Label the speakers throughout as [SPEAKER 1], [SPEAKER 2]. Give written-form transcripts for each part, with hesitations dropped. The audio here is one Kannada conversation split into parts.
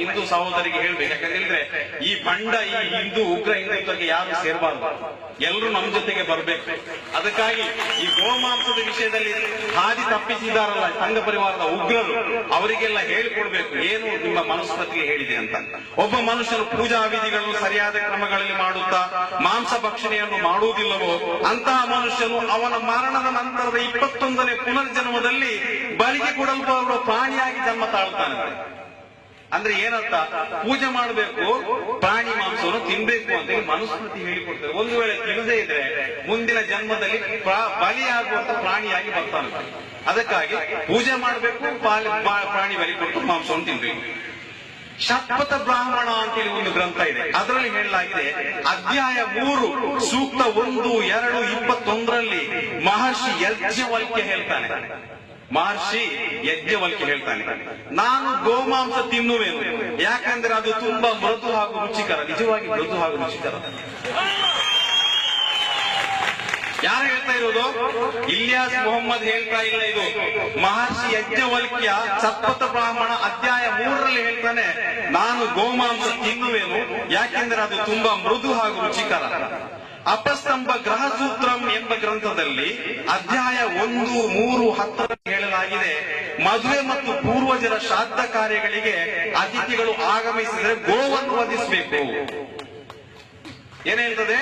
[SPEAKER 1] ಹಿಂದೂ ಸಹೋದರಿಗೆ ಹೇಳ್ಬೇಕು. ಯಾಕಂದ್ರೆ ಈ ಬಂಡ ಈ ಹಿಂದೂ ಉಗ್ರ ಹಿಂದುತ್ವಕ್ಕೆ ಯಾರು ಸೇರಬಾರ್ದು, ಎಲ್ಲರೂ ನಮ್ಮ ಜೊತೆಗೆ ಬರಬೇಕು. ಅದಕ್ಕಾಗಿ ಈ ಗೋಮಾಂಸದ ವಿಷಯದಲ್ಲಿ ಹಾದಿ ತಪ್ಪಿಸಿದಾರಲ್ಲ ಸಂಘ ಪರಿವಾರದ ಉಗ್ರರು, ಅವರಿಗೆಲ್ಲ ಹೇಳಿಕೊಡ್ಬೇಕು ಏನು ನಿಮ್ಮ ಮನುಸ್ಮೃತಿಗೆ ಹೇಳಿದೆ ಅಂತ. ಒಬ್ಬ ಮನುಷ್ಯನು ಪೂಜಾ ವಿಧಿಗಳನ್ನು ಸರಿಯಾದ ಕ್ರಮಗಳಲ್ಲಿ ಮಾಡುತ್ತಾ ಮಾಂಸ ಭಕ್ಷಣೆಯನ್ನು ಮಾಡುವುದಿಲ್ಲವೋ ಅಂತಹ ಮನುಷ್ಯನು ಅವನ ಮರಣದ ನಂತರದ 21ನೇ ಪುನರ್ಜನ್ಮದಲ್ಲಿ ಬಲಿಗೆ ಕೊಡಲ್ಪಡುವ ಪ್ರಾಣಿಯಾಗಿ ಜನ್ಮ ತಾಳ್ತಾನೆ. ಅಂದ್ರೆ ಏನಂತ, ಪೂಜೆ ಮಾಡಬೇಕು, ಪ್ರಾಣಿ ಮಾಂಸವನ್ನು ತಿನ್ಬೇಕು ಅಂತ ಹೇಳಿ ಮನುಸ್ಮೃತಿ ಹೇಳಿಕೊಡ್ತಾರೆ. ಒಂದು ವೇಳೆ ತಿಳಿದೇ ಇದ್ರೆ ಮುಂದಿನ ಜನ್ಮದಲ್ಲಿ ಬಲಿಯಾಗುವಂತ ಪ್ರಾಣಿಯಾಗಿ ಬರ್ತಾನೆ. ಅದಕ್ಕಾಗಿ ಪೂಜೆ ಮಾಡಬೇಕು, ಪ್ರಾಣಿ ಬಲಿ ಕೊಟ್ಟು ಮಾಂಸವನ್ನು ತಿನ್ಬೇಕು. ಶತಪಥ ಬ್ರಾಹ್ಮಣ ಅಂತೇಳಿ ಒಂದು ಗ್ರಂಥ ಇದೆ, ಅದರಲ್ಲಿ ಹೇಳಲಾಗಿದೆ ಅಧ್ಯಾಯ 3 ಸೂಕ್ತ 1, 2, 21ರಲ್ಲಿ ಮಹರ್ಷಿ ಯಜ್ಞವಲ್ಕ್ಯ ಹೇಳ್ತಾನೆ. ನಾನು ಗೋಮಾಂಸ ತಿನ್ನುವೆನು, ಯಾಕಂದ್ರೆ ಅದು ತುಂಬಾ ಮೃದು ಹಾಗೂ ರುಚಿಕರ. ನಿಜವಾಗಿ ಮೃದು ಹಾಗೂ ರುಚಿಕರ. ಯಾರು ಹೇಳ್ತಾ ಇರೋದು? ಇಲಿಯಾಸ್ ಮೊಹಮ್ಮದ್ ಹೇಳ್ತಾ ಇಲ್ಲ, ಇದು ಮಹರ್ಷಿ ಯಜ್ಞವಲ್ಕ್ಯ ಶತಪಥ ಬ್ರಾಹ್ಮಣ ಅಧ್ಯಾಯ 3ರಲ್ಲಿ ಹೇಳ್ತಾನೆ, ನಾನು ಗೋಮಾಂಸ ತಿನ್ನುವೆನು ಯಾಕೆಂದ್ರೆ ಅದು ತುಂಬಾ ಮೃದು ಹಾಗೂ ರುಚಿಕರ. ಅಪಸ್ತಂಭ ಗ್ರಹಸೂತ್ರಂ ಎಂಬ ಗ್ರಂಥದಲ್ಲಿ ಅಧ್ಯಾಯ 1, 3, 10ರಲ್ಲಿ ಹೇಳಲಾಗಿದೆ, ಮದುವೆ ಮತ್ತು ಪೂರ್ವಜರ ಶ್ರಾದ್ದ ಕಾರ್ಯಗಳಿಗೆ ಅತಿಥಿಗಳು ಆಗಮಿಸಿದರೆ ಗೋವನ್ನು ವಧಿಸಬೇಕು. ಏನ್ ಹೇಳ್ತದೆ?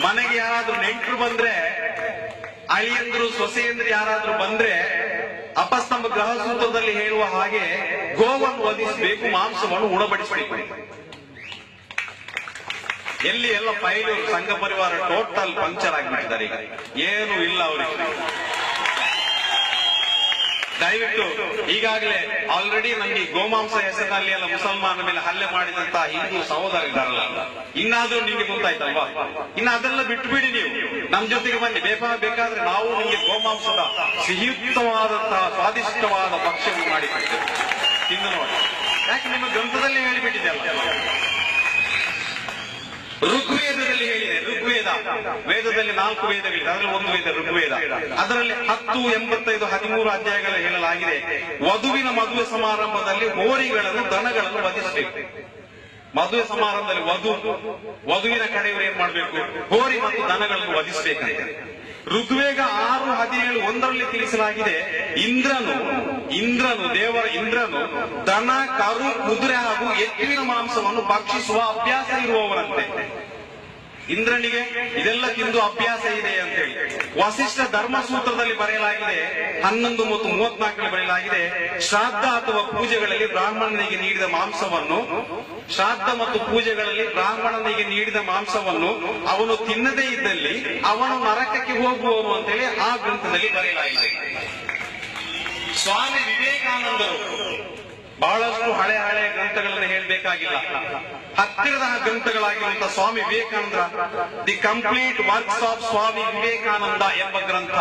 [SPEAKER 1] ಮನೆಗೆ ಯಾರಾದ್ರೂ ನೆಂಟರು ಬಂದ್ರೆ, ಅಳಿಯಂದ್ರು ಸೊಸೆಯಂದ್ರು ಯಾರಾದ್ರೂ ಬಂದ್ರೆ ಅಪಸ್ತಂಭ ಗ್ರಹಸೂತ್ರದಲ್ಲಿ ಹೇಳುವ ಹಾಗೆ ಗೋವನ್ನು ವಧಿಸಬೇಕು, ಮಾಂಸವನ್ನು ಉಣಬಡಿಸಬೇಕು. ಎಲ್ಲಿ ಎಲ್ಲ ಫೈಲು ಸಂಘ ಪರಿವಾರ ಟೋಟಲ್ ಪಂಕ್ಚರ್ ಆಗಿಬಿಟ್ಟಿದ್ದಾರೆ. ಈಗ ಏನು ಇಲ್ಲ ಅವರಿಗೆ. ದಯವಿಟ್ಟು ಈಗಾಗಲೇ ಆಲ್ರೆಡಿ ನಮಗೆ ಗೋಮಾಂಸ ಹೆಸರಿನಲ್ಲಿ ಎಲ್ಲ ಮುಸಲ್ಮಾನ ಮೇಲೆ ಹಲ್ಲೆ ಮಾಡಿದಂತ ಹಿಂದೂ ಸಹೋದರಿದ್ದಾರಲ್ಲ, ಇನ್ನಾದ್ರೂ ನಿಮ್ಗೆ ಗೊತ್ತಾಯ್ತಲ್ವಾ? ಇನ್ನು ಅದೆಲ್ಲ ಬಿಟ್ಬಿಡಿ, ನೀವು ನಮ್ ಜೊತೆಗೆ ಬನ್ನಿ. ಬೇಕಾದ್ರೆ ನಾವು ನಿಮಗೆ ಗೋಮಾಂಸದ ಸಿಹಿಯುಕ್ತವಾದಂತಹ ಸ್ವಾದಿಷ್ಟವಾದ ಭಕ್ಷ್ಯವನ್ನು ಮಾಡಿಕೊಡ್ತೇವೆ, ತಿಂದು ನೋಡಿ. ಯಾಕೆ ನಿಮ್ಮ ಗ್ರಂಥದಲ್ಲಿ ಹೇಳಿಬಿಟ್ಟಿದೆಯಲ್ಲ. ಋಗ್ವೇದದಲ್ಲಿ ಹೇಳಿದೆ, ವೇದದಲ್ಲಿ 4 ವೇದಗಳಿದೆ, ಅದರಲ್ಲಿ ಒಂದು ವೇದ ಋಗ್ವೇದ. ಅದರಲ್ಲಿ 10, 85, 13 ಅಧ್ಯಾಯಗಳಲ್ಲಿ ಹೇಳಲಾಗಿದೆ, ವಧುವಿನ ಮದುವೆ ಸಮಾರಂಭದಲ್ಲಿ ಹೋರಿಗಳನ್ನು ದನಗಳನ್ನು ವಧಿಸಬೇಕು. ಮದುವೆ ಸಮಾರಂಭದಲ್ಲಿ ವಧುವಿನ ಕಡೆಯವರು ಏನ್ ಮಾಡ್ಬೇಕು? ಹೋರಿ ಮತ್ತು ದನಗಳನ್ನು ವಧಿಸಬೇಕಂತೆ. ಋಗ್ವೇದ 6:17 ಒಂದರಲ್ಲಿ ತಿಳಿಸಲಾಗಿದೆ, ದೇವರ ಇಂದ್ರನು ದನ, ಕರು, ಕುದುರೆ ಹಾಗೂ ಎತ್ತಿನ ಮಾಂಸವನ್ನು ಭಕ್ಷಿಸುವ ಅಭ್ಯಾಸ ಇರುವವರಂತೆ. ಇಂದ್ರನಿಗೆ ಇದೆಲ್ಲ ತಿಂದು ಅಭ್ಯಾಸ ಇದೆ ಅಂತ ಹೇಳಿ ವಸಿಷ್ಠ ಧರ್ಮಸೂತ್ರದಲ್ಲಿ ಬರೆಯಲಾಗಿದೆ. 11 ಮತ್ತು 34ರಲ್ಲಿ ಬರೆಯಲಾಗಿದೆ, ಶ್ರಾದ್ದ ಅಥವಾ ಪೂಜೆಗಳಲ್ಲಿ ಬ್ರಾಹ್ಮಣನಿಗೆ ನೀಡಿದ ಮಾಂಸವನ್ನು ಅವನು ತಿನ್ನದೇ ಇದ್ದಲ್ಲಿ ಅವನು ನರಕಕ್ಕೆ ಹೋಗುವನು ಅಂತೇಳಿ ಆ ಗ್ರಂಥದಲ್ಲಿ ಬರೆಯಲಾಗಿದೆ. ಸ್ವಾಮಿ ವಿವೇಕಾನಂದರು ಬಹಳಷ್ಟು ಹಳೆ ಗ್ರಂಥಗಳನ್ನು ಹೇಳಬೇಕಾಗಿಲ್ಲ, ಹತ್ತಿರದ ಗ್ರಂಥಗಳಾಗಿರುವಂತಹ ಸ್ವಾಮಿ ವಿವೇಕಾನಂದರ the complete works of Swami Vivekananda ಎಂಬ ಗ್ರಂಥ